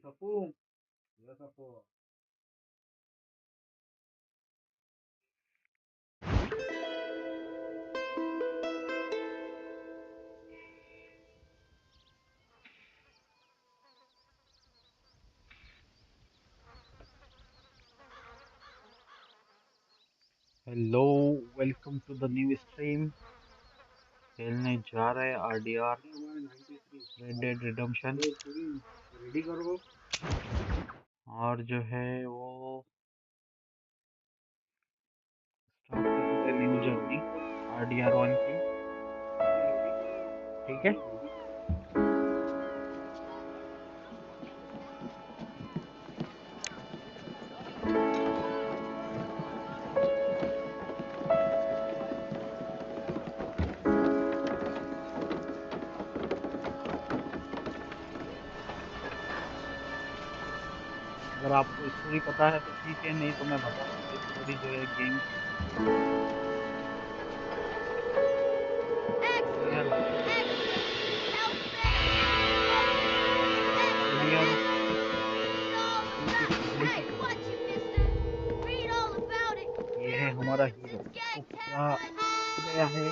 Sapu, ya sapu. Hello welcome to the new stream. खेलने जा रहे हैं RDR red dead redemption ready करो। और जो है वो स्टार्ट करेंगे न्यू जर्नी आरडीआर 1 की। ठीक है, अगर आपको स्टोरी पता है तो ठीक है, नहीं तो मैं बता दूंगा स्टोरी जो है गेम की। यार यार ये है हमारा हीरो, इसको पकड़ा गया है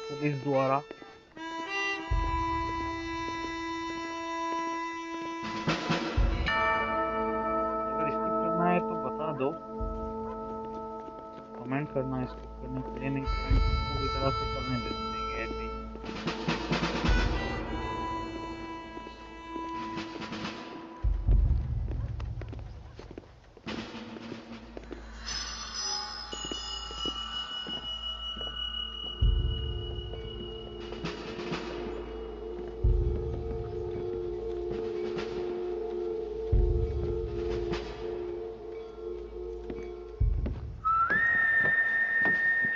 पुलिस द्वारा। अगर स्किप करना है तो बता दो, कमेंट करना स्किप करने के लिए, नहीं तो मैं पूरी तरह से चलने दे देंगे ऐसे ही।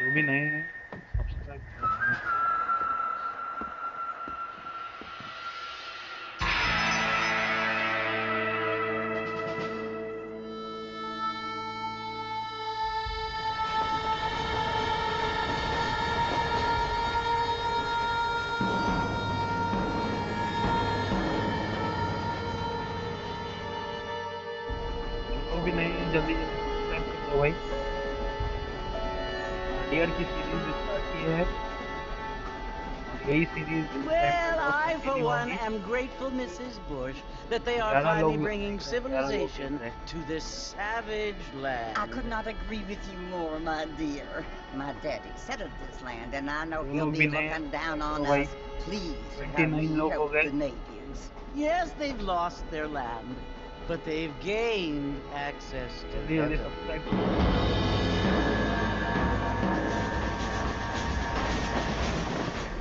जो भी नए हैं सब्सक्राइब कर देना प्लीज। जो लोग भी नए हैं जल्दी जल्दी सब्सक्राइब कर दो भाई। आरडीआर की सीरीज स्टार्ट की है और यही सीरीज इस टाइम पे Well, बहुत I, for कंटिन्यू one, होगी। am grateful, Mrs. Bush, that they are 11 finally लोग bringing देख रहे हैं, 11 लोग देख civilization रहे हैं। to this savage land. I could not agree with you more, my dear. My daddy settled this land, and I know जो he'll लोग be भी नए हैं looking down सब्सक्राइब on करो भाई। us. Please, how 29 we लोग हो help गए। the natives. Yes, they've lost their land, but they've gained access to जल्दी जल्दी heaven. सब्सक्राइब करो।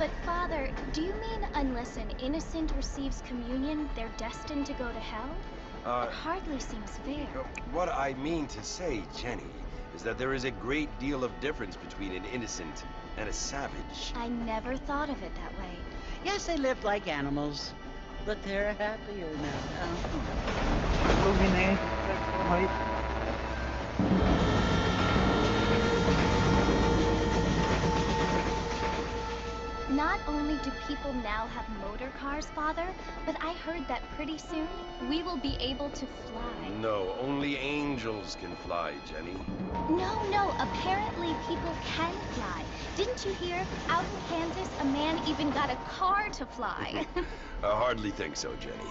But Father, do you mean unless an innocent receives communion, they're destined to go to hell? That hardly seems fair. What I mean to say, Jenny, is that there is a great deal of difference between an innocent and a savage. I never thought of it that way. Yes, they lived like animals, but they're happier now. लोग भी नए हैं subscribe करो भाई। Not only do people now have motor cars, Father, but I heard that pretty soon we will be able to fly. No, only angels can fly, Jenny. No, apparently people can fly. Didn't you hear? Out in Kansas, a man even got a car to fly. I hardly think so, Jenny.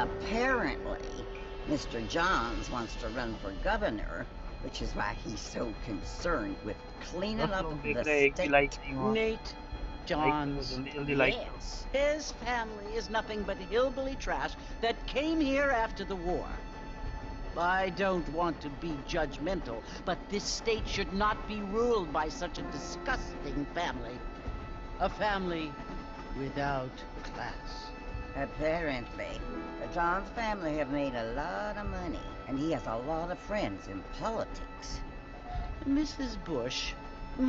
Apparently, Mr. Johns wants to run for governor, which is why he's so concerned with cleaning 10 up लोग the देख रहे हैं, एक भी like state. नहीं हुआ। Nate like करो Johns. जल्दी जल्दी लाइक करो। Yes, his family is nothing but hillbilly trash that came here after the war. I don't want to be judgmental, but this state should not be ruled by such a disgusting family. A family without class. Apparently, the Johns family have made a lot of money, and he has a lot of friends in politics. Mrs. Bush,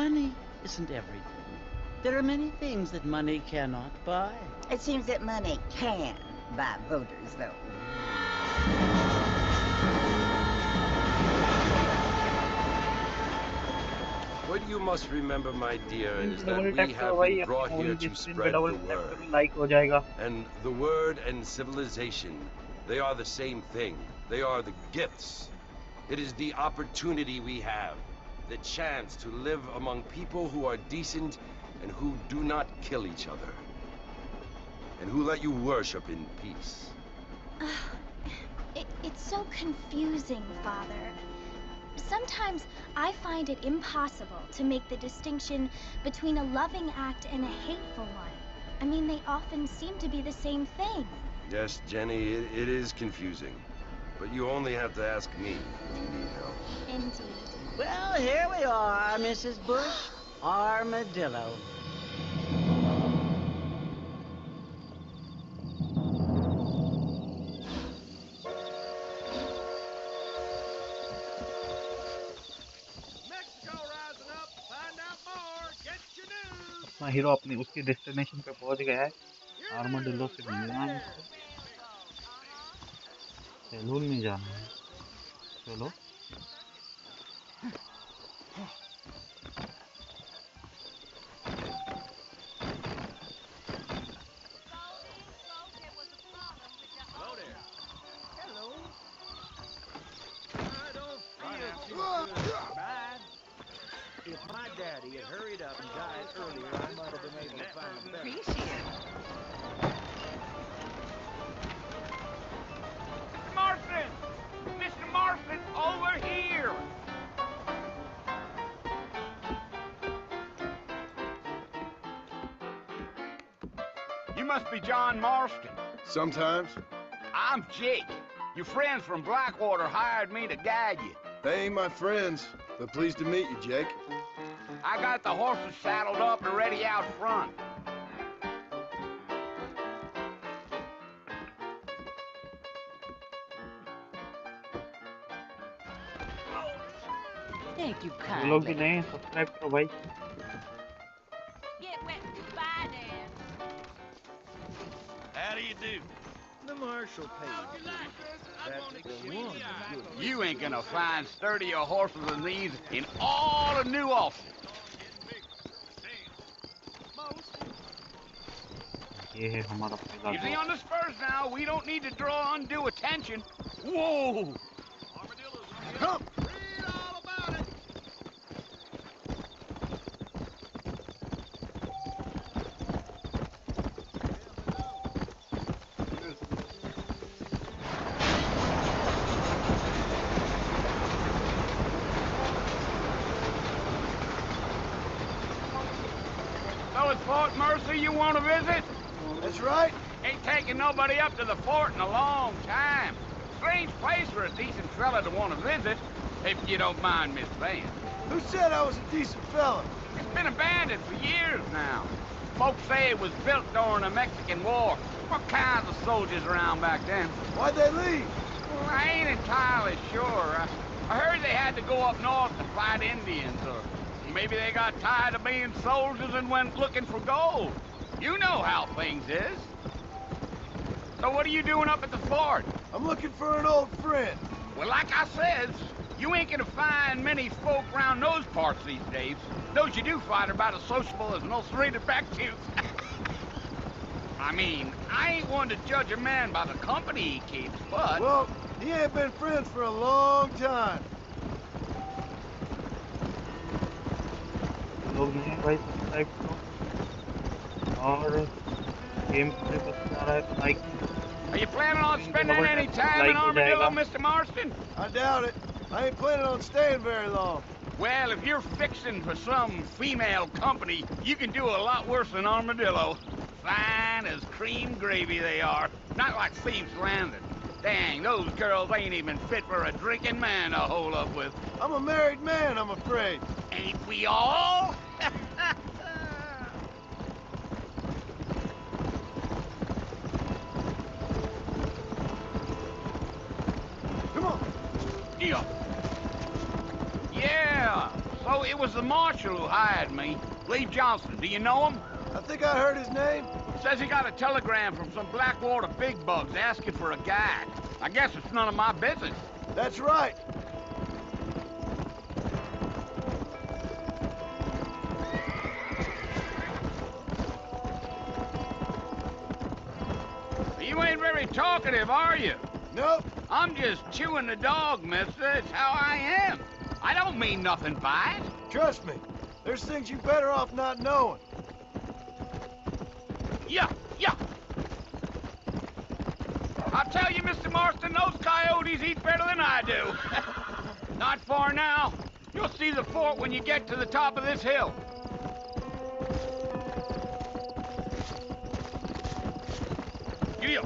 money isn't everything. There are many things that money cannot buy. It seems that money can buy voters, though. What you must remember, my dear, is that double we tap करो have भाई been अपनी brought here movie की to screen पे spread double the tap word. करो like हो जाएगा And the word and civilization, they are the same thing. They are the gifts. It is the opportunity we have, the chance to live among people who are decent and who do not kill each other, and who let you worship in peace. It's so confusing, Father. Sometimes I find it impossible to make the distinction between a loving act and a hateful one. I mean, they often seem to be the same thing. Yes, Jenny, it is confusing. But you only have to ask me if you need help. Indeed. Well, here we are, Mrs. Bush. Armadillo. अपना hero अपनी उसकी destination पे पहुंच गया है armadillo से मिलना है उसको सैलून में जाना है चलो If my daddy had hurried up and died earlier, I might have been able to find a better. Mr. Marston! Mr. Marston, over here! You must be John Marston. Sometimes. I'm Jake. Your friends from Blackwater hired me to guide you. They ain't my friends, but pleased to meet you, Jake. I got the horses saddled up and ready out front. Thank you वो लोग भी kindly. नए हैं subscribe करो भाई Get wet. Goodbye, Dad. How do you do? The marshal paid me. That's the one good. You ain't gonna find sturdier horses than these in all of New Austin. ये है हमारा पहला Easy दोस्त on the spurs now. We don't need to draw undue attention. Whoa! Come! So it's Fort Mercy you want to visit? That's right. Ain't taking nobody up to the fort in a long time. Strange place for a decent fella to want to visit, if you don't mind me saying. Who said I was a decent fella? It's been abandoned for years now. Folks say it was built during the Mexican War. What kinds of soldiers around back then? Why'd they leave? Well, I ain't entirely sure. I heard they had to go up north to fight Indians, or maybe they got tired of being soldiers and went looking for gold. You know how things is. So what are you doing up at the fort? I'm looking for an old friend. Well, like I says, you ain't gonna find many folk around those parts these days. Those you do find are about as sociable as an ulcerated back tooth. I mean, I ain't one to judge a man by the company he keeps, but... Well, he ain't been friends for a long time. लोग नहीं हैं भाई subscribe करो और game play पसंद आ रहा है तो like Are you planning on spending any time in Armadillo, Mr. Marston? I doubt it. I ain't planning on staying very long. Well, if you're fixing for some female company, you can do a lot worse than Armadillo. Fine as cream gravy they are. Not like Thieves Landing. Dang, those girls ain't even fit for a drinking man to hole up with. I'm a married man, I'm afraid. Ain't we all? Come on. Yeah. Yeah. So it was the marshal who hired me. Lee Johnson. Do you know him? I think I heard his name. Says he got a telegram from some Blackwater big bugs asking for a guide. I guess it's none of my business. That's right. You ain't very talkative, are you? Nope. I'm just chewing the dog, mister. It's how I am. I don't mean nothing by it. Trust me. There's things you better off not knowing. Yeah, yeah. I'll tell you, Mr. Marston, those coyotes eat better than I do. Not far now. You'll see the fort when you get to the top of this hill. Giddy up.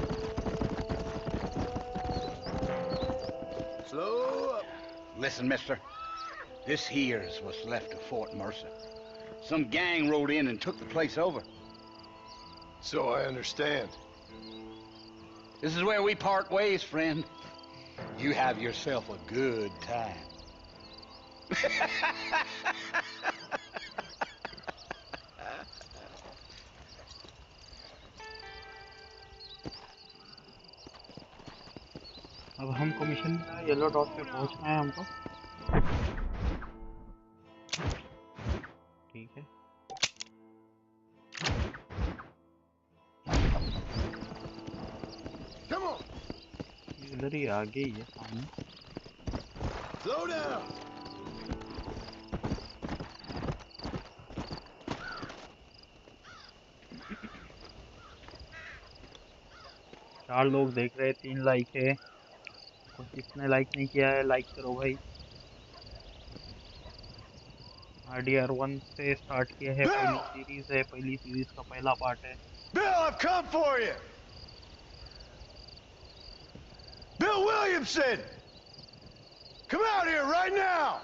Slow up. Listen, mister. This here's what's left of Fort Mercer. Some gang rode in and took the place over. So I understand. This is where we part ways, friend. You have yourself a good time. अब हमको mission yellow dot पे पहुंचना है हमको। ठीक है। Come on. इधर ही आगे ही है सामने। Slow down. चार लोग देख रहे हैं, 3 लाइक है। और किसने लाइक नहीं किया है, लाइक करो भाई। RDR 1 से स्टार्ट किया है, पहली सीरीज है, पहली सीरीज का पहला पार्ट है। Bill, I've come for you. Bill Williamson! Come out here right now!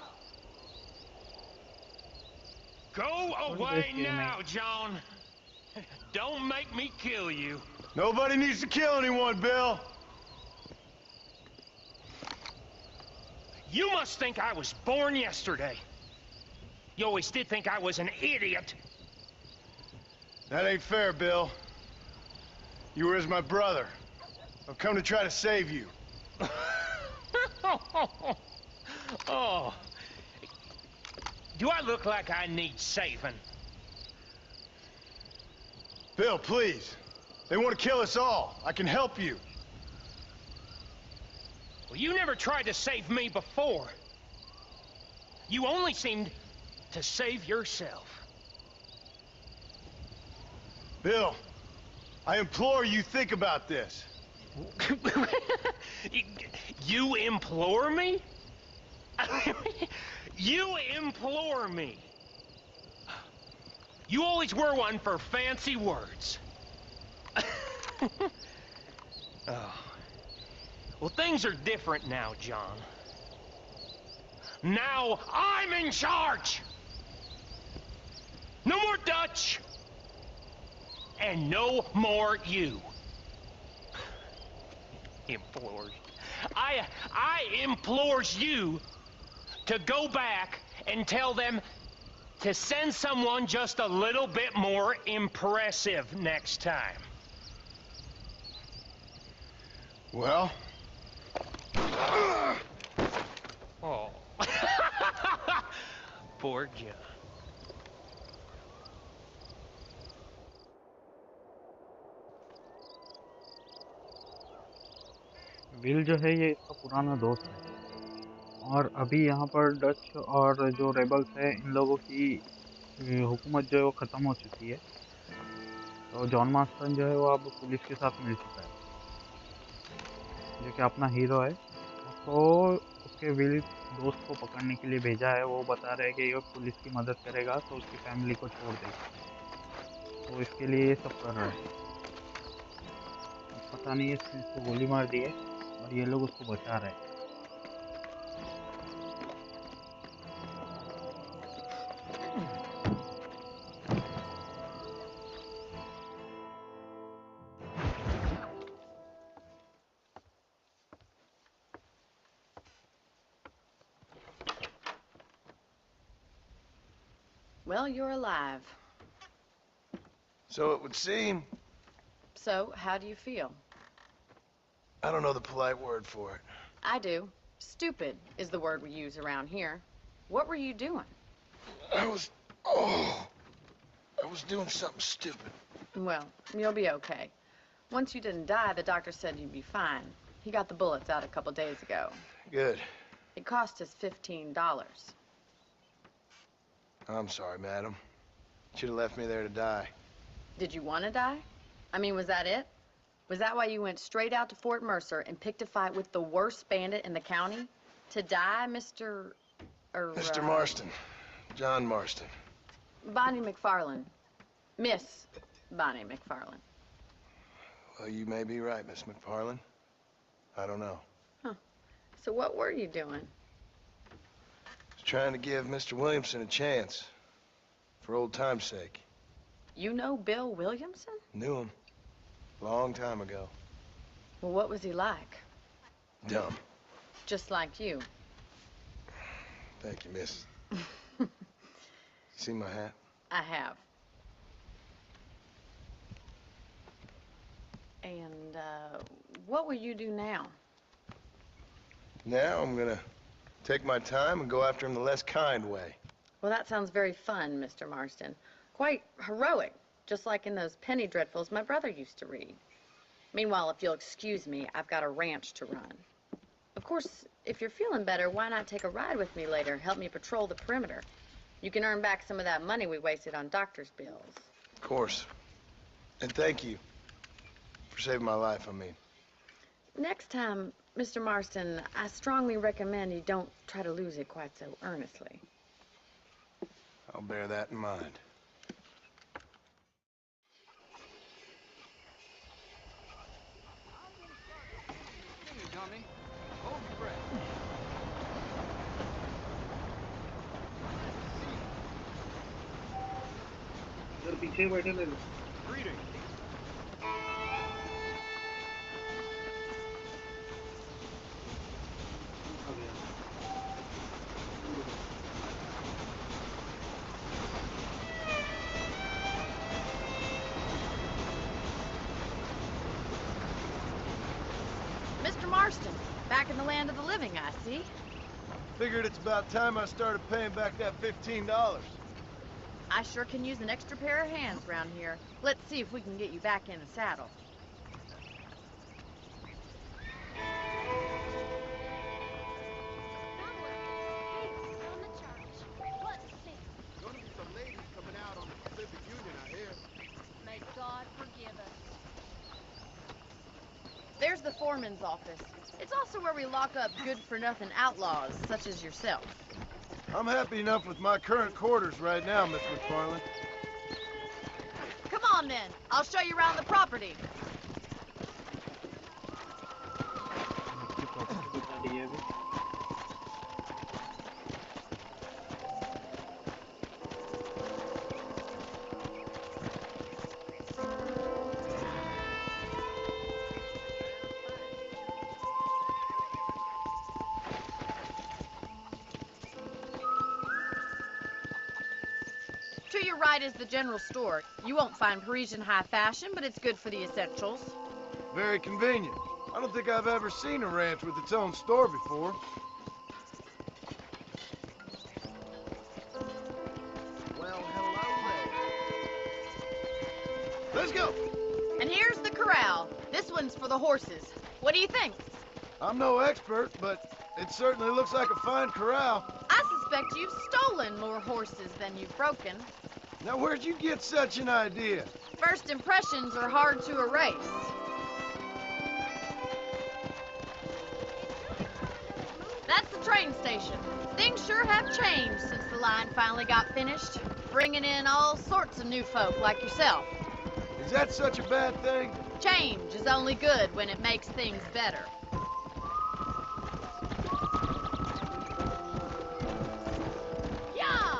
Go away now, John. Don't make me kill you. Nobody needs to kill anyone, Bill. You must think I was born yesterday. You always did think I was an idiot. That ain't fair, Bill. You were as my brother. I've come to try to save you. Oh. Do I look like I need saving? Bill, please. They want to kill us all. I can help you. Well, you never tried to save me before. You only seemed to save yourself. Bill, I implore you think about this. You implore me? You implore me? You always were one for fancy words. Oh. Well, things are different now, John. Now I'm in charge! No more Dutch! And no more you. Implores. I implores you to go back and tell them to send someone just a little bit more impressive next time. Well? Oh. Poor John. Will जो है ये इसका पुराना दोस्त है और अभी यहाँ पर डच और जो रेबल्स है इन लोगों की हुकूमत जो है वो ख़त्म हो चुकी है। तो जॉन मास्टन जो है वो अब पुलिस के साथ मिल चुका है, जो कि अपना हीरो है। उसको उसके विल दोस्त को पकड़ने के लिए भेजा है। वो बता रहे हैं कि ये पुलिस की मदद करेगा तो उसकी फैमिली को छोड़ देगा, तो इसके लिए ये सब कर रहा है। पता नहीं इसने इसको गोली मार दी है और ये लोग उसको बचा रहे हैं। Well, you're alive. So it would seem. So, how do you feel? I don't know the polite word for it. I do. Stupid is the word we use around here. What were you doing? I was doing something stupid. Well, you'll be okay. Once you didn't die, the doctor said you'd be fine. He got the bullets out a couple days ago. Good. It cost us $15. I'm sorry, madam. Should have left me there to die. Did you want to die? I mean, was that it? Was that why you went straight out to Fort Mercer and picked a fight with the worst bandit in the county? To die, Mr. Mr. Marston. John Marston. Bonnie McFarland. Miss Bonnie McFarland. Well, you may be right, Miss McFarland. I don't know. Huh. So what were you doing? Was trying to give Mr. Williamson a chance. For old time's sake. You know Bill Williamson? Knew him. Long time ago. Well, what was he like? Dumb. Just like you. Thank you, miss. See my hat? I have. And, what will you do now? Now I'm gonna take my time and go after him the less kind way. Well, that sounds very fun, Mr. Marston. Quite heroic, just like in those penny dreadfuls my brother used to read. Meanwhile, if you'll excuse me, I've got a ranch to run. Of course, if you're feeling better, why not take a ride with me later? Help me patrol the perimeter. You can earn back some of that money we wasted on doctor's bills. Of course. And thank you for saving my life, I mean. Next time, Mr. Marston, I strongly recommend you don't try to lose it quite so earnestly. I'll bear that in mind. Tommy, hold your breath. इधर पीछे बैठे ले लो। Greeting. आ गया। Mr. Marston, back in the land of the living, I see. Figured it's about time I started paying back that $15. I sure can use an extra pair of hands around here. Let's see if we can get you back in the saddle. Gonna be some ladies coming out on the Pacific Union, I hear. May God forgive us. There's the foreman's office. It's also where we lock up good-for-nothing outlaws, such as yourself. I'm happy enough with my current quarters right now, Miss McFarland. Come on, then. I'll show you around the property. इसकी property बता दी है अभी। To your right is the general store. You won't find Parisian high fashion, but it's good for the essentials. Very convenient. I don't think I've ever seen a ranch with its own store before. Well, hello there. Let's go! And here's the corral. This one's for the horses. What do you think? I'm no expert, but it certainly looks like a fine corral. I suspect you've stolen more horses than you've broken. Now, where'd you get such an idea? First impressions are hard to erase. That's the train station. Things sure have changed since the line finally got finished, bringing in all sorts of new folk like yourself. Is that such a bad thing? Change is only good when it makes things better. Yeah!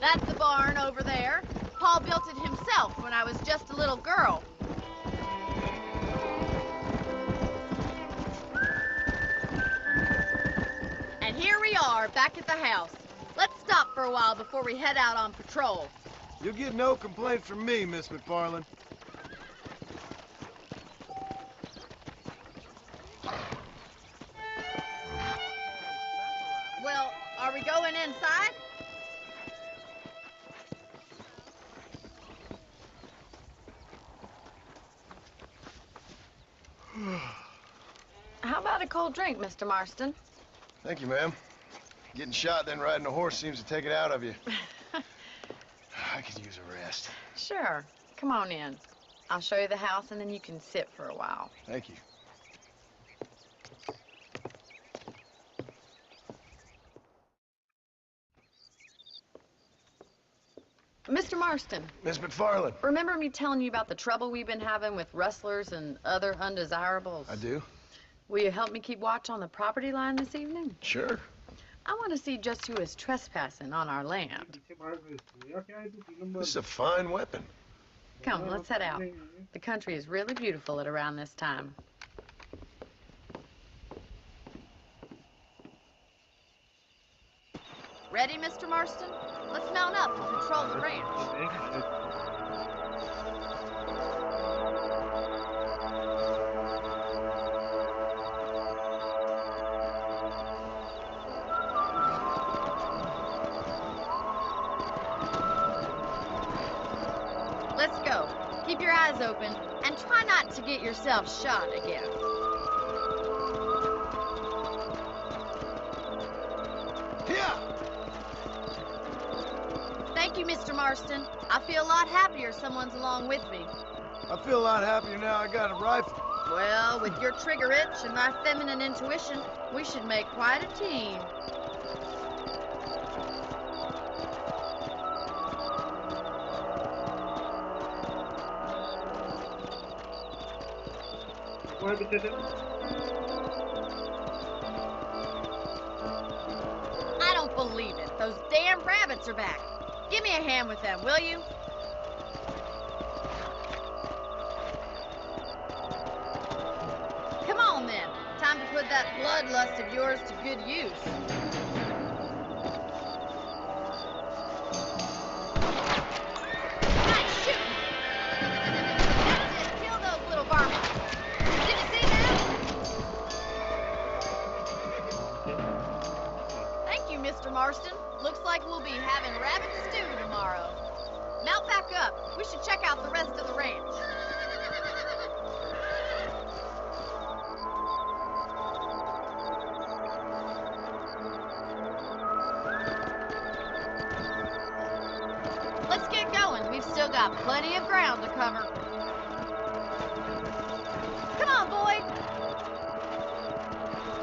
That's the barn over there. Paul built it himself when I was just a little girl. And here we are, back at the house. Let's stop for a while before we head out on patrol. You'll get no complaints from me, Miss McFarland. Well, are we going inside? cold drink, Mr. Marston. Thank you, ma'am. Getting shot, then riding a horse seems to take it out of you. I could use a rest. Sure. Come on in. I'll show you the house, and then you can sit for a while. Thank you. Mr. Marston. Miss McFarland. Remember me telling you about the trouble we've been having with rustlers and other undesirables? I do. Will you help me keep watch on the property line this evening? Sure. I want to see just who is trespassing on our land. This is a fine weapon. Come, let's head out. The country is really beautiful at around this time. Ready, Mr. Marston? Let's mount up and patrol the ranch. Let's go. Keep your eyes open and try not to get yourself shot again. Thank you, Mr. Marston. I feel a lot happier someone's along with me. I feel a lot happier now I got a rifle. Well, with your trigger itch and my feminine intuition, we should make quite a team. I don't believe it. Those damn rabbits are back. Give me a hand with them, will you? Come on, then. Time to put that bloodlust of yours to good use. Nice shooting. That's it. Kill those little varmints. Did you see that? Thank you, Mr. Marston. Looks like we'll be having rabbit stew tomorrow. Mount back up. We should check out the rest of the ranch. Let's get going. We've still got plenty of ground to cover. Come on, boy.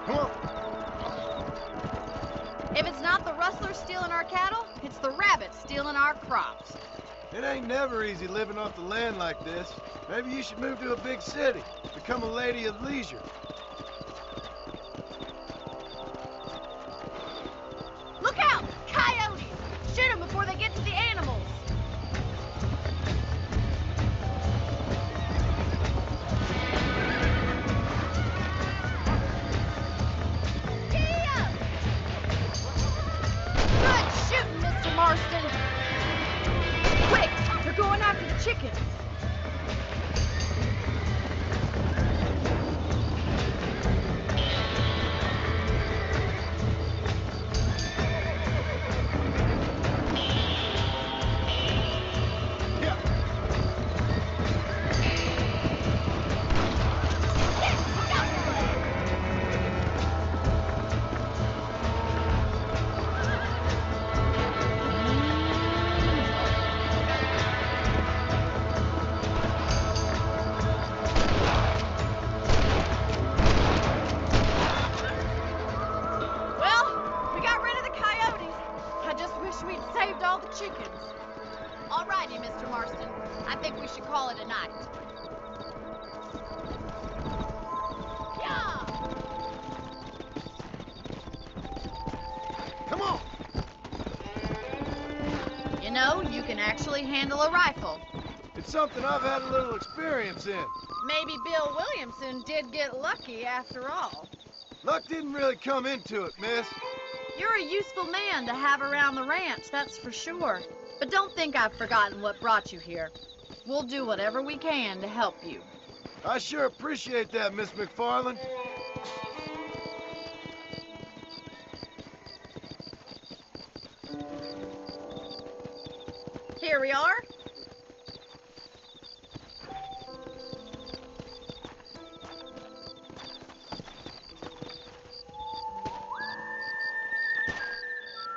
Come on. If it's not the rustlers stealing our cattle, it's the rabbits stealing our crops. It ain't never easy living off the land like this. Maybe you should move to a big city. Become a lady of leisure. Look out! Coyotes! Shoot them before they get to the animals. Giddy up! Good shooting, Mr. Marston. Quick! They're going after the chickens. Alrighty, Mr. Marston. I think we should call it a night. Yeah! Come on! You know, you can actually handle a rifle. It's something I've had a little experience in. Maybe Bill Williamson did get lucky after all. Luck didn't really come into it, miss. You're a useful man to have around the ranch, that's for sure. But don't think I've forgotten what brought you here. We'll do whatever we can to help you. I sure appreciate that, Miss McFarland. Here we are.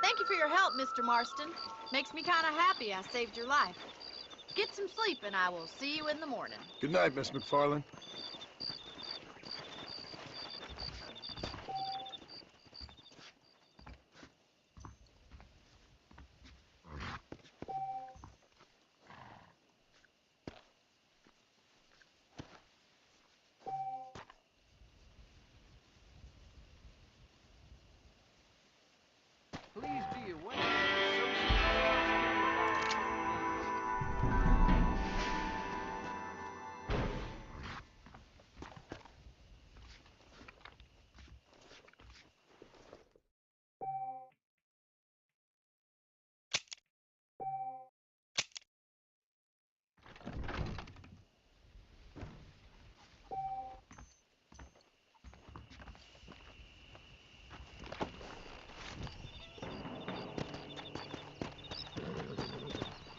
Thank you for your help, Mr. Marston. Makes me kind of happy I saved your life. Get some sleep, and I will see you in the morning. Good night, Miss McFarland. Please be aware that associate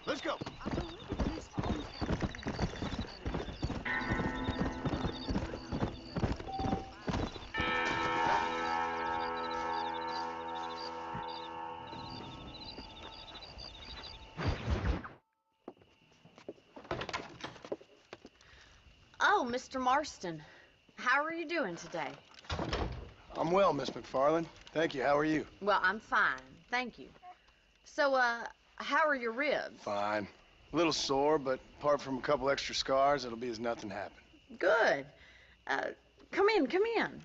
Let's go. Oh, Mr. Marston. How are you doing today? I'm well, Miss McFarland. Thank you. How are you? Well, I'm fine. Thank you. So, how are your ribs? Fine. A little sore, but apart from a couple extra scars, it'll be as nothing happened. Good. Come in, come in.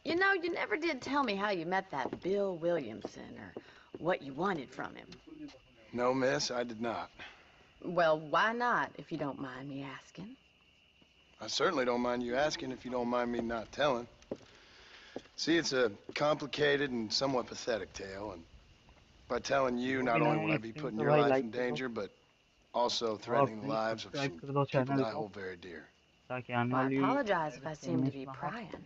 You know, you never did tell me how you met that Bill Williamson or what you wanted from him. No, miss, I did not. Well, why not, if you don't mind me asking? I certainly don't mind you asking if you don't mind me not telling. See, it's a complicated and somewhat pathetic tale, and by telling you, not only will I be putting your life in danger, but also threatening the lives of some people that I hold very dear. Well, I apologize if I seem to be prying.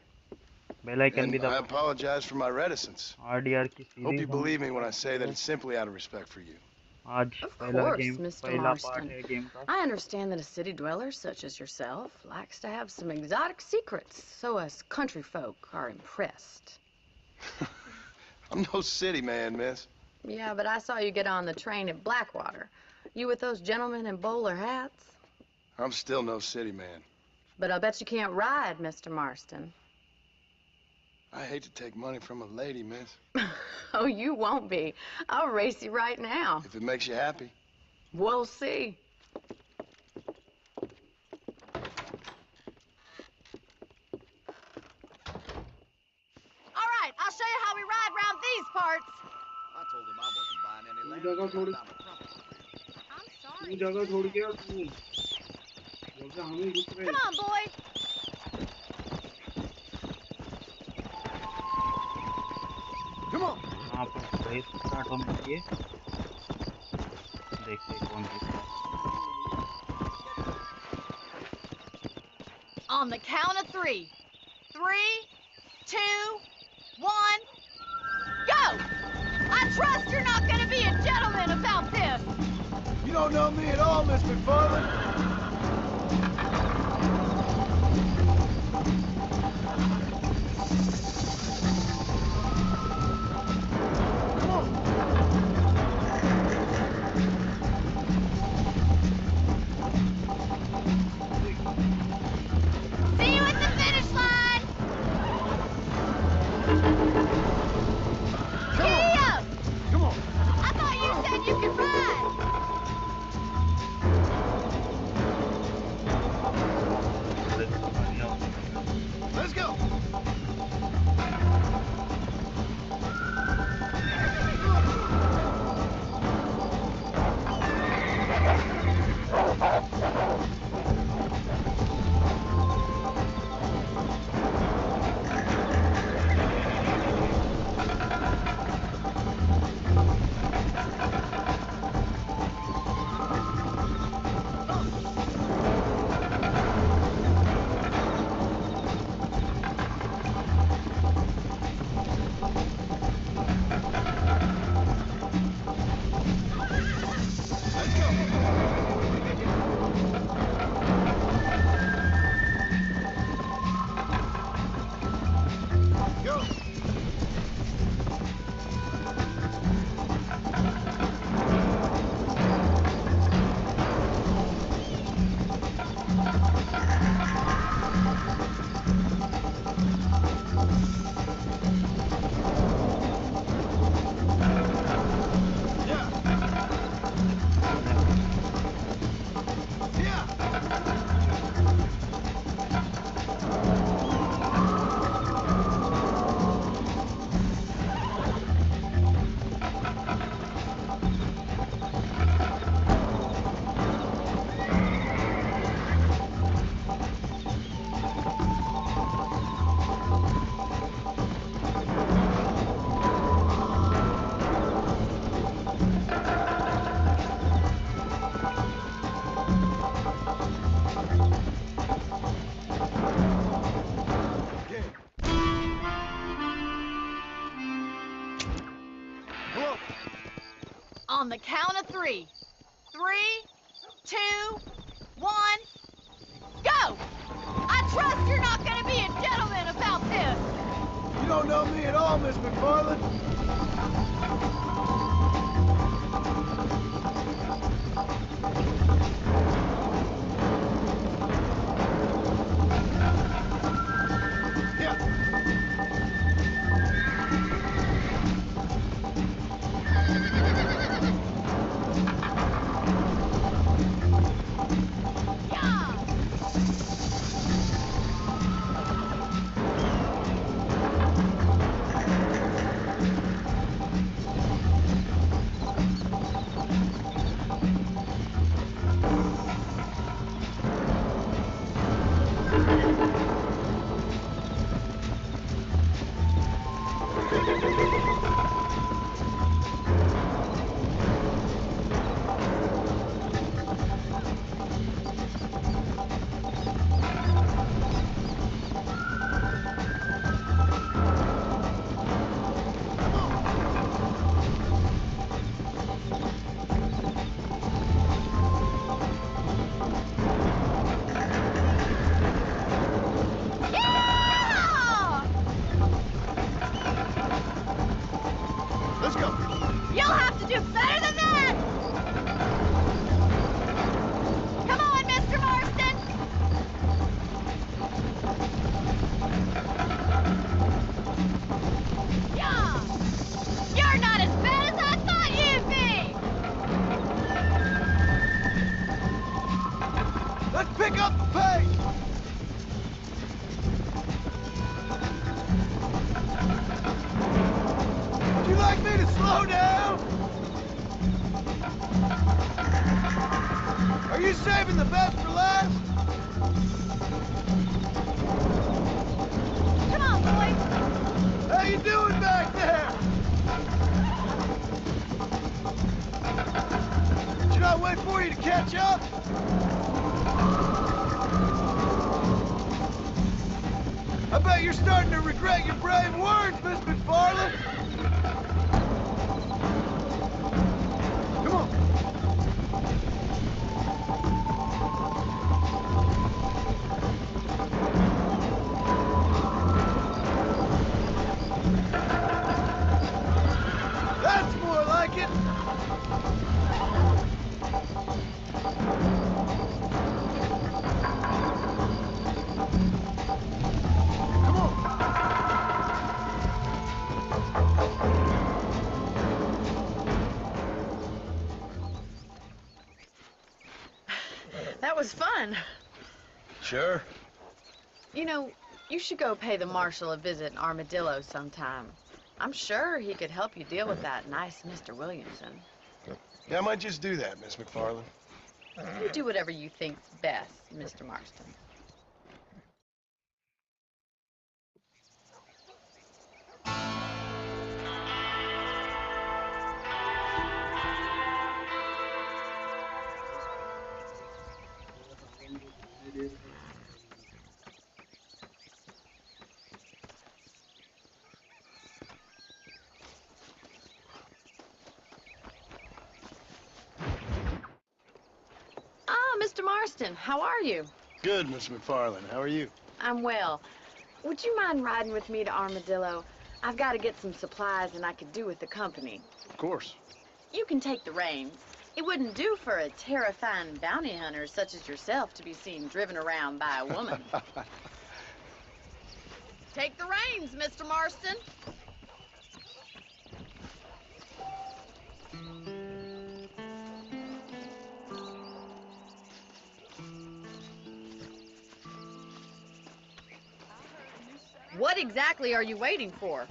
And I apologize for my reticence. Hope you believe me when I say that it's simply out of respect for you. Of course, Mr. Marston. I understand that a city dweller such as yourself likes to have some exotic secrets, so us country folk are impressed. I'm no city man, miss. Yeah, but I saw you get on the train at Blackwater. You with those gentlemen in bowler hats? I'm still no city man. But I'll bet you can't ride, Mr. Marston. I hate to take money from a lady, miss. Oh, you won't be. I'll race you right now. If it makes you happy. We'll see. All right, I'll show you how we ride around these parts. I told him I wasn't buying any land. I'm sorry. Come on, boy. Come on. यहाँ पर race start होने वाली है देखते हैं कौन जीतता है On the count of 3. 3, 2, 1, go! I trust you're not gonna be a gentleman about this. You don't know me at all, Miss McFarland. See you at the finish line. Giddy up! Come on. I thought you said you could ride. On the count of 3. 3, 2, 1, go! I trust you're not gonna be a gentleman about this! You don't know me at all, Miss McFarland. Are you saving the best for last? Come on, boys. How you doing back there? Should I wait for you to catch up? I bet you're starting to regret your brave words, Miss McFarland. Come on. That's more like it. That was fun. Sure. You know, you should go pay the marshal a visit in Armadillo sometime. I'm sure he could help you deal with that nice Mr. Williamson. Yeah, I might just do that, Miss McFarland. You do whatever you think's best, Mr. Marston. Mr. Marston, how are you? Good, Miss McFarland. How are you? I'm well. Would you mind riding with me to Armadillo? I've got to get some supplies and I could do with the company. Of course. You can take the reins. It wouldn't do for a terrifying bounty hunter such as yourself to be seen driven around by a woman. Take the reins, Mr. Marston. What exactly are you waiting for?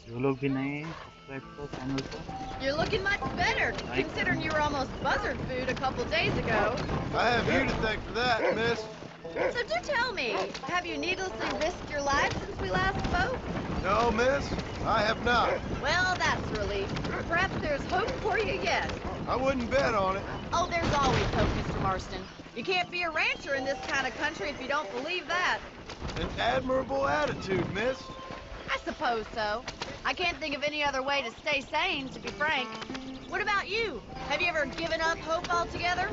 जो लोग भी नए हैं, subscribe करो channel को. You're looking much better, considering you were almost buzzard food a couple days ago. I have you to thank for that, miss. So do tell me, have you needlessly risked your life since we last spoke? No, miss, I have not. Well, that's a relief. Perhaps there's hope for you yet. I wouldn't bet on it. Oh, there's always hope, Mr. Marston. You can't be a rancher in this kind of country if you don't believe that. An admirable attitude, miss. I suppose so. I can't think of any other way to stay sane, to be frank. What about you? Have you ever given up hope altogether?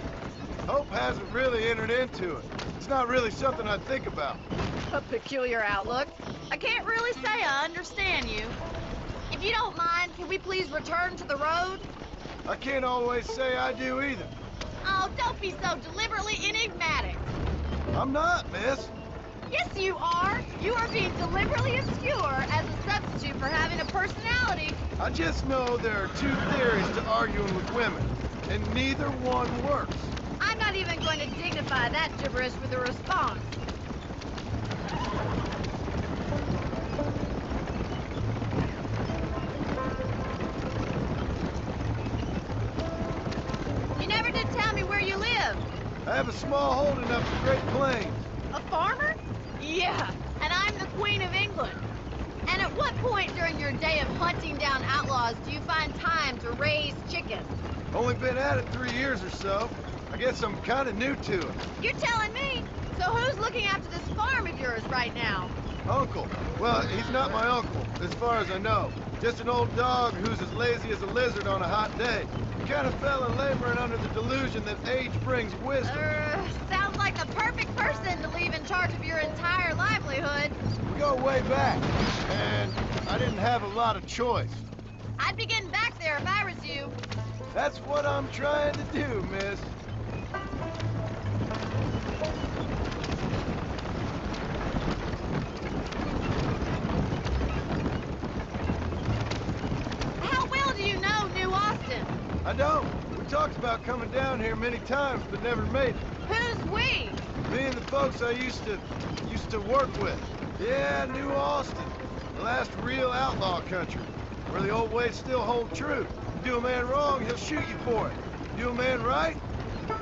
Hope hasn't really entered into it. It's not really something I think about. A peculiar outlook. I can't really say I understand you. If you don't mind, can we please return to the road? I can't always say I do either. Oh, don't be so deliberately enigmatic. I'm not, miss. Yes, you are. You are being deliberately obscure as a substitute for having a personality. I just know there are two theories to arguing with women, and neither one works. I'm not even going to dignify that gibberish with a response. You never did tell me where you live. I have a small holding up the Great Plains. A farmer? Yeah, and I'm the Queen of England. And at what point during your day of hunting down outlaws do you find time to raise chickens? Only been at it 3 years or so. I guess I'm kind of new to it. You're telling me? So who's looking after this farm of yours right now? Uncle. Well, he's not my uncle, as far as I know. Just an old dog who's as lazy as a lizard on a hot day. He kind of fell in laboring under the delusion that age brings wisdom. Sounds like the perfect person to leave in charge of your entire livelihood. We go way back, and I didn't have a lot of choice. I'd be getting back there if I was you. That's what I'm trying to do, miss. How well do you know New Austin? I don't. We talked about coming down here many times, but never made it. Who's we? Me and the folks I used to work with. Yeah, New Austin. The last real outlaw country, where the old ways still hold true. You do a man wrong, he'll shoot you for it. You do a man right,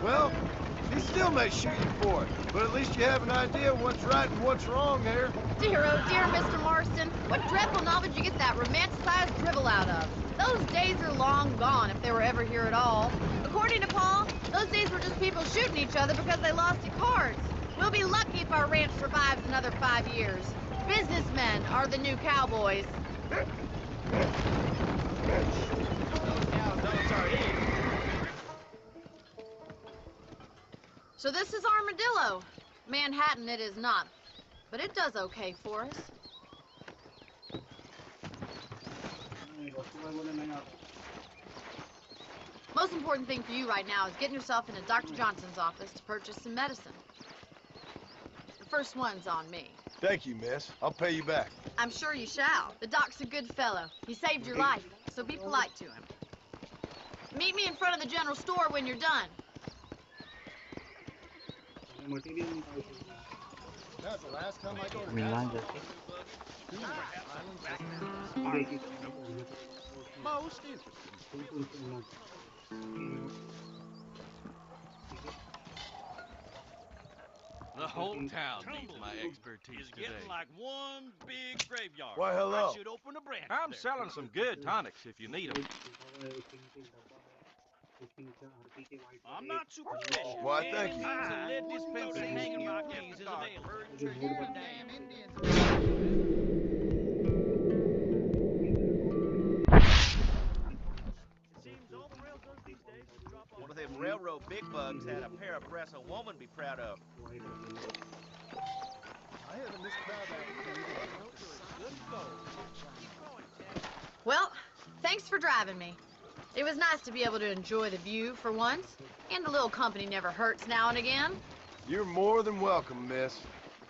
well, he still may shoot you for it. But at least you have an idea of what's right and what's wrong there. Dear, oh dear, Mr. Marston. What dreadful novel did you get that romanticized drivel out of? Those days are long gone, if they were ever here at all. According to Paul, those days were just people shooting each other because they lost at cards. We'll be lucky if our ranch survives another 5 years. Businessmen are the new cowboys. So this is Armadillo. Manhattan it is not, but it does okay for us. Most important thing for you right now is getting yourself into Dr. Johnson's office to purchase some medicine. The first one's on me. Thank you, miss. I'll pay you back. I'm sure you shall. The doc's a good fellow. He saved your life, so be polite to him. Meet me in front of the general store when you're done. That's the last time I go to मिलना जैसे Most interesting. The whole town needs my expertise today. Getting like one big graveyard. Why, hello. I should open a branch. I'm there. selling some good tonics if you need them. I'm not superstitious. Why, thank you. A lead dispenser hanging my keys is available. One of them railroad big bugs had a pair of breasts a woman be proud of. I haven't missed Well, thanks for driving me. It was nice to be able to enjoy the view for once, and a little company never hurts now and again. You're more than welcome, miss.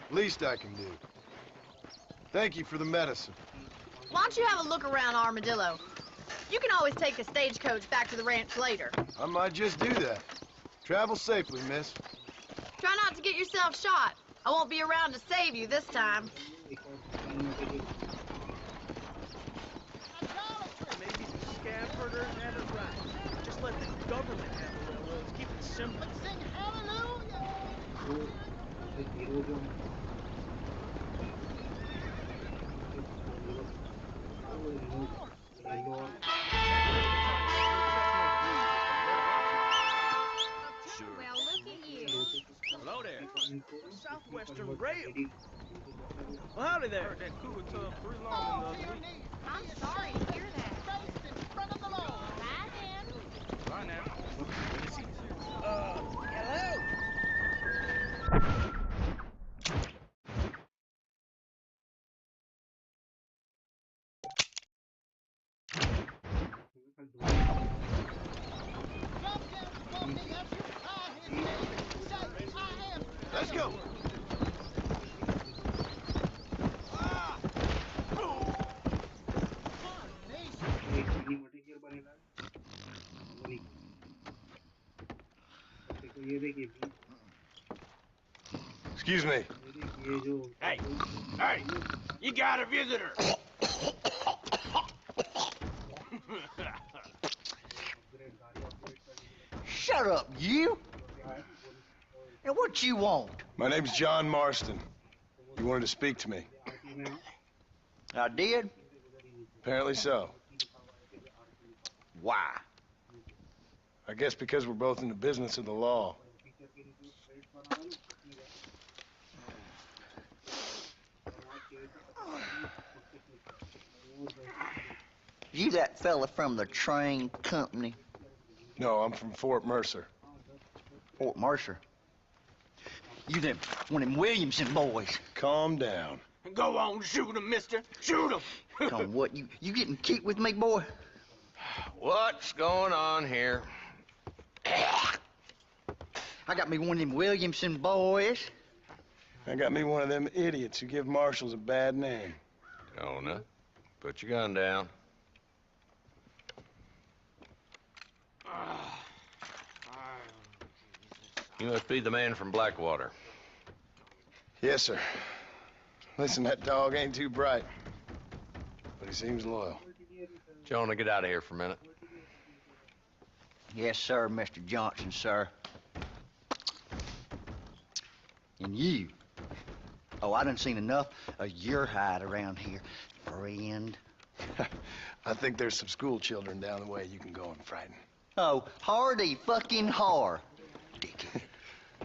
Least I can do. Thank you for the medicine. Why don't you have a look around Armadillo? You can always take the stagecoach back to the ranch later. I might just do that. Travel safely, miss. Try not to get yourself shot. I won't be around to save you this time. Maybe some scab herders have it right. Just let the government have the railroads. Keep it simple. Sing hallelujah! Sure. Well, look at you. Hello there. Southwestern Rail. Well, howdy there. Heard that crew was pretty long the other week. I'm sorry to hear that. Bye, then. Bye now. Let's go. Excuse me. Hey, hey, you got a visitor. Shut up, you! And what you want? My name's John Marston. You wanted to speak to me. I did? Apparently so. Why? I guess because we're both in the business of the law. You that fella from the train company? No, I'm from Fort Mercer. Fort Mercer? You them one of them Williamson boys. Calm down. Go on, shoot him, mister. Shoot him. Come on, what, you getting kicked with me, boy? What's going on here? I got me one of them Williamson boys. I got me one of them idiots who give marshals a bad name. Jonah, put your gun down. You must be the man from Blackwater. Yes, sir. Listen, that dog ain't too bright, but he seems loyal. Jonah, get out of here for a minute. Yes, sir, Mr. Johnson, sir. And you. Oh, I done seen enough of your hide around here, friend. I think there's some school children down the way you can go and frighten. Oh, hardy fucking har.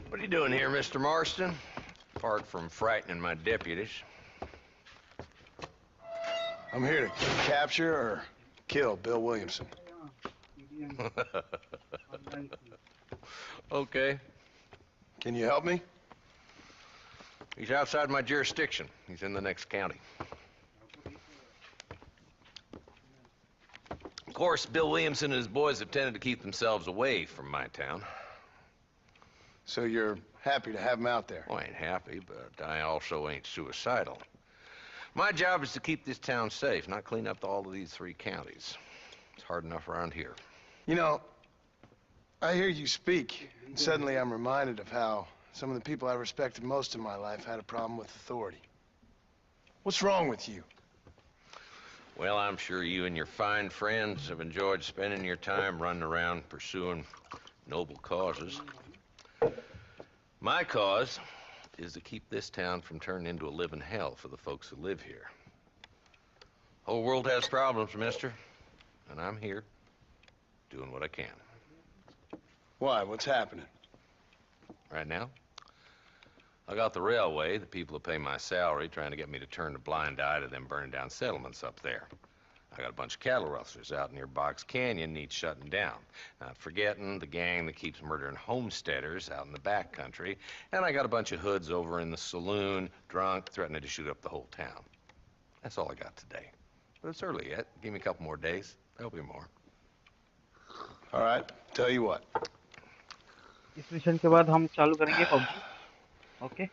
What are you doing here, Mr. Marston? Apart from frightening my deputies. I'm here to capture or kill Bill Williamson. Okay. Can you help me? He's outside my jurisdiction. He's in the next county. Of course, Bill Williamson and his boys have tended to keep themselves away from my town. So you're happy to have him out there? Well, I ain't happy, but I also ain't suicidal. My job is to keep this town safe, not clean up all of these 3 counties. It's hard enough around here. You know, I hear you speak, and suddenly I'm reminded of how some of the people I respected most in my life had a problem with authority. What's wrong with you? Well, I'm sure you and your fine friends have enjoyed spending your time running around pursuing noble causes. My cause is to keep this town from turning into a living hell for the folks who live here. Whole world has problems, mister, and I'm here doing what I can. Why? What's happening? Right now, I got the railway, the people who pay my salary, trying to get me to turn a blind eye to them burning down settlements up there. I got a bunch of cattle rustlers out near Box Canyon needs shutting down. Not forgetting the gang that keeps murdering homesteaders out in the back country. And I got a bunch of hoods over in the saloon, drunk, threatening to shoot up the whole town. That's all I got today. But it's early yet. Give me a couple more days. There'll be more. All right, tell you what. इस mission के बाद हम चालू करेंगे PUBG. Okay,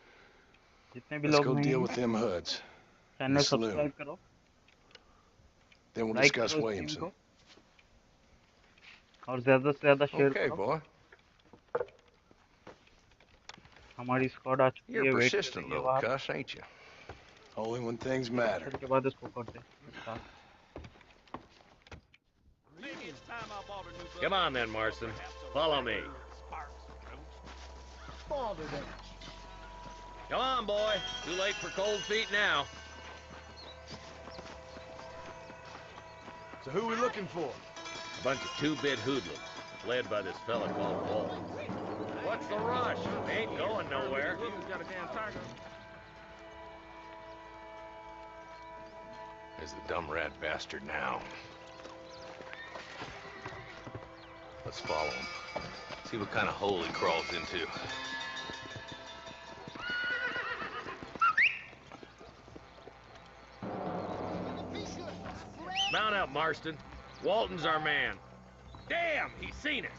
जितने भी Let's लोग go नहीं deal हैं, with them hoods. Channel subscribe करो. Then we'll लाइक discuss करो Williamson. को, और ज़्यादा से ज़्यादा शेयर Okay, करो. boy. हमारी स्क्वाड आ चुकी You're है. a वेट persistent करेंगे little वहाँ. cuss, ain't you? Only when things matter. के बाद इसको करते हैं. Come on then, Marston. Follow me. Come on, boy. Too late for cold feet now. So who are we looking for? A bunch of 2-bit hoodlums, led by this fella called Walt. What's the rush? They ain't going nowhere. Where's the dumb rat bastard now? Let's follow him. See what kind of hole he crawls into. Mount up, Marston. Walton's our man. Damn, he's seen us.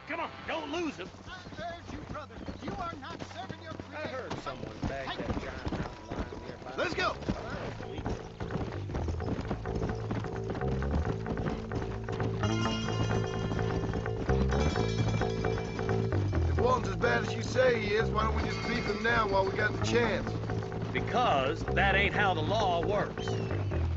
Come on, don't lose him. I urge you, brother. You are not serving your creator. I heard someone bagged that giant mountain lion nearby. Let's go! But I don't believe it. If Walton's as bad as you say he is, why don't we just beat him now while we got the chance? Because that ain't how the law works.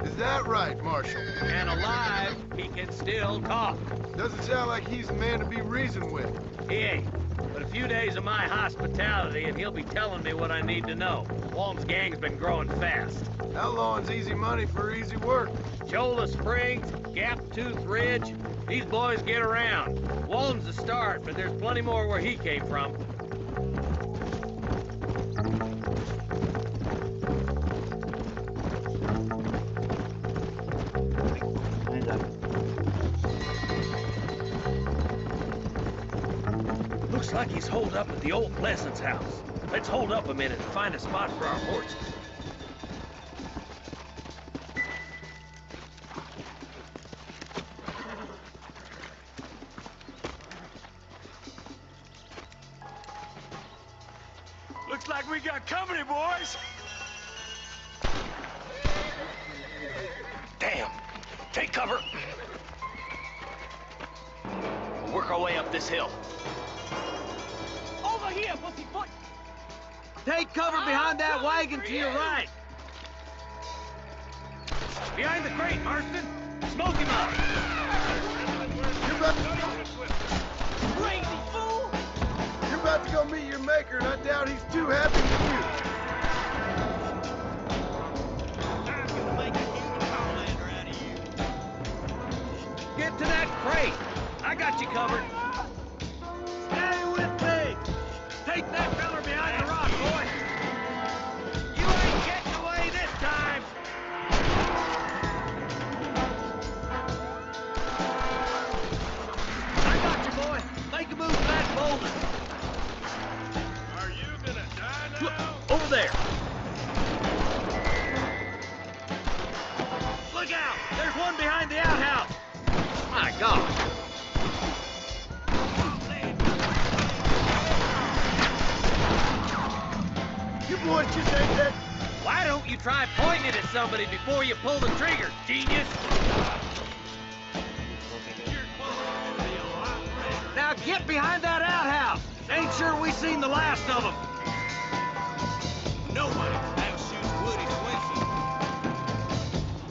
Is that right, Marshal? And alive, he can still talk. Doesn't sound like he's the man to be reasoned with. He ain't. But a few days of my hospitality and he'll be telling me what I need to know. Walton's gang's been growing fast. Outlawing's easy money for easy work. Cholla Springs, Gap Tooth Ridge, these boys get around. Walton's the start, but there's plenty more where he came from. Looks like he's holed up at the old Pleasance house. Let's hold up a minute and find a spot for our horses. Looks like we got company, boys. Damn! Take cover! We'll work our way up this hill. Over here, pussyfoot! Take cover behind that wagon to your right. Behind the crate, Marston. Smoke him out. Crazy fool! You're about to go meet your maker, and I doubt he's too happy with you. I'm gonna make a human Homelander out of you. Get to that crate. I got you covered. Stay with me. Take that feller behind the rock, boy. You ain't getting away this time. I got you, boy. Make a move to that boulder. Are you gonna die now? Look, over there. Look out! There's one behind the outhouse. My God. You boys just ain't that... Why don't you try pointing it at somebody before you pull the trigger, genius? Now get behind that outhouse. Ain't sure we seen the last of them. Nobody outshoots Woody Swenson.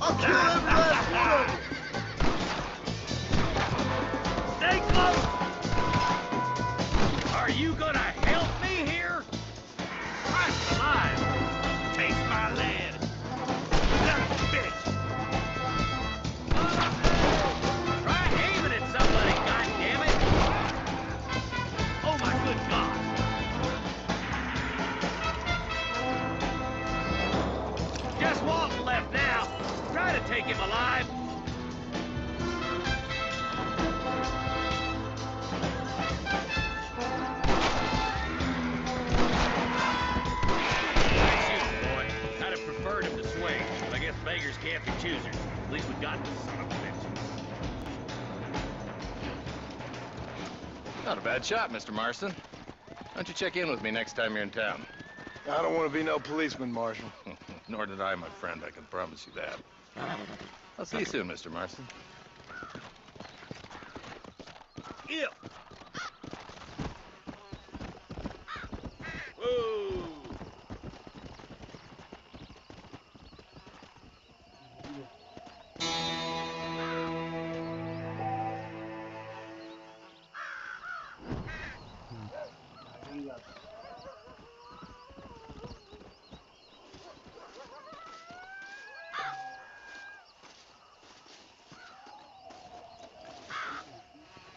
I'll kill every last one of you. Stay close. Are you gonna help me here? Christ alive. Taste my lead. Son of a bitch. Try aiming at somebody, goddammit. Oh my good God. Just Walton left now. Try to take him alive. I'd have preferred him to swing, but I guess beggars can't be choosers. At least we got this son of a bitch. Not a bad shot, Mr. Marston. Why don't you check in with me next time you're in town? I don't want to be no policeman, Marshal. Nor did I, my friend. I can promise you that. I'll see you soon, Mr. Marston. Yeah. Whoa.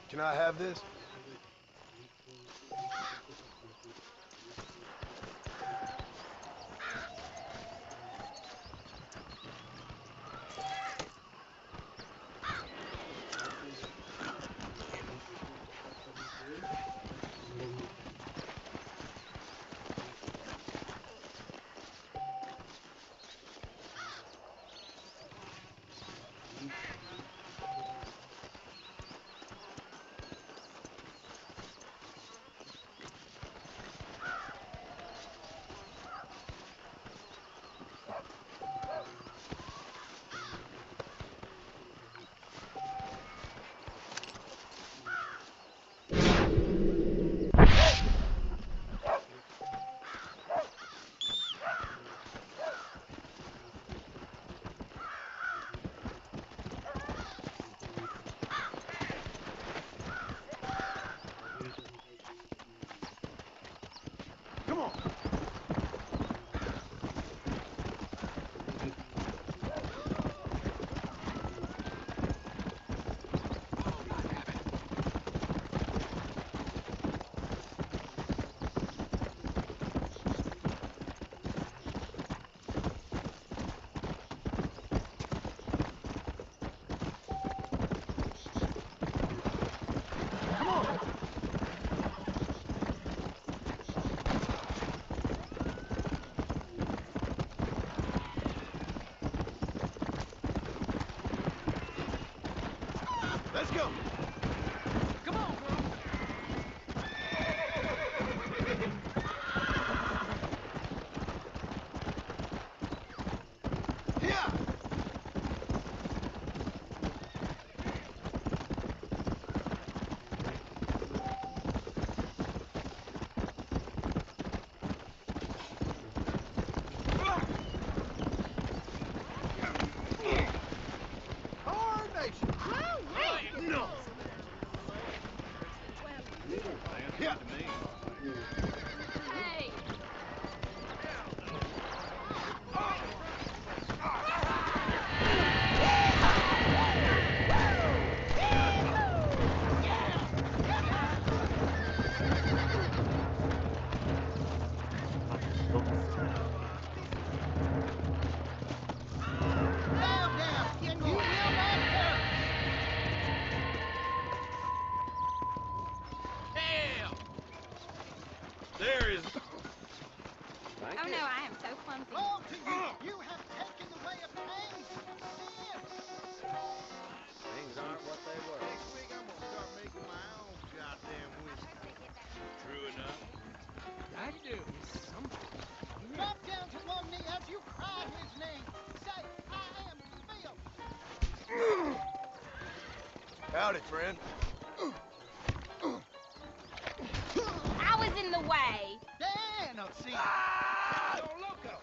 Can I have this? Let's go. Come on, girl. Yeah. No. Yeah. Hey! Can you hear my curse? Hell! There is. Oh no, I am so clumsy. Woe to you! You have taken the way of pain and sin! Things aren't what they were. Next week I'm gonna start making my own goddamn whiskey. True enough. I do. Drop down to one knee as you cry his name. Say, I am Bill. Howdy, friend. I was in the way. Dan, I'll see you. Yo, loco!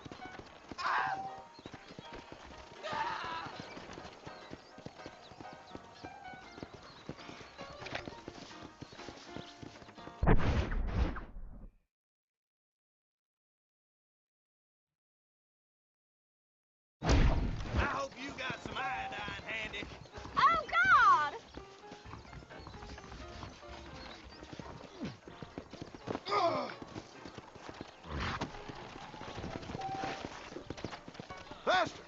I hope you got some iodine handy. Oh God! Faster!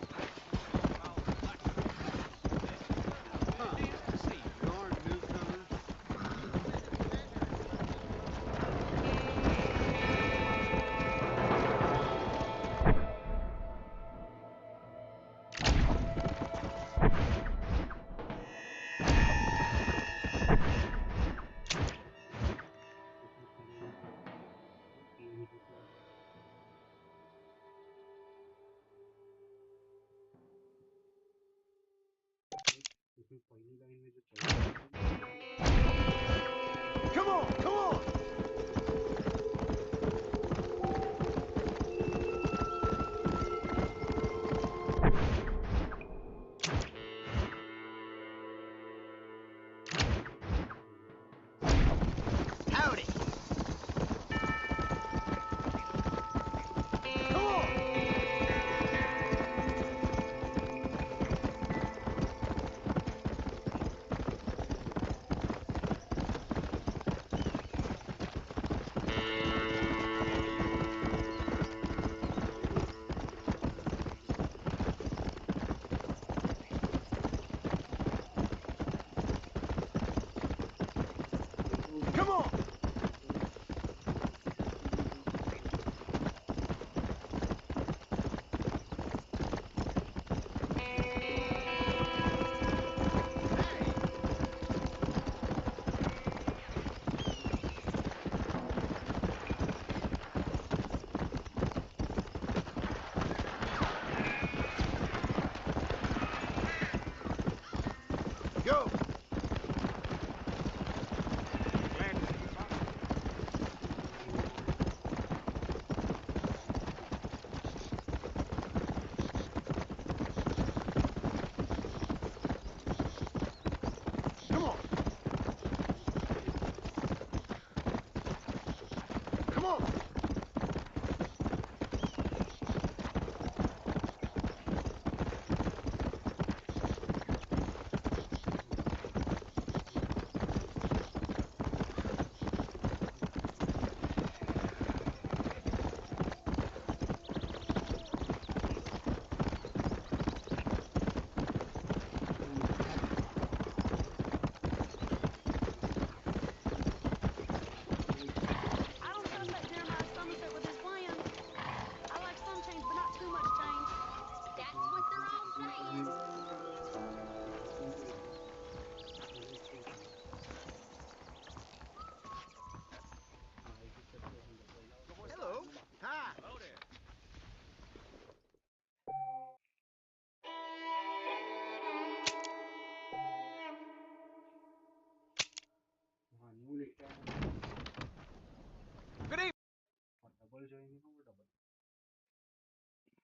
Come on, come on! Howdy. Come on!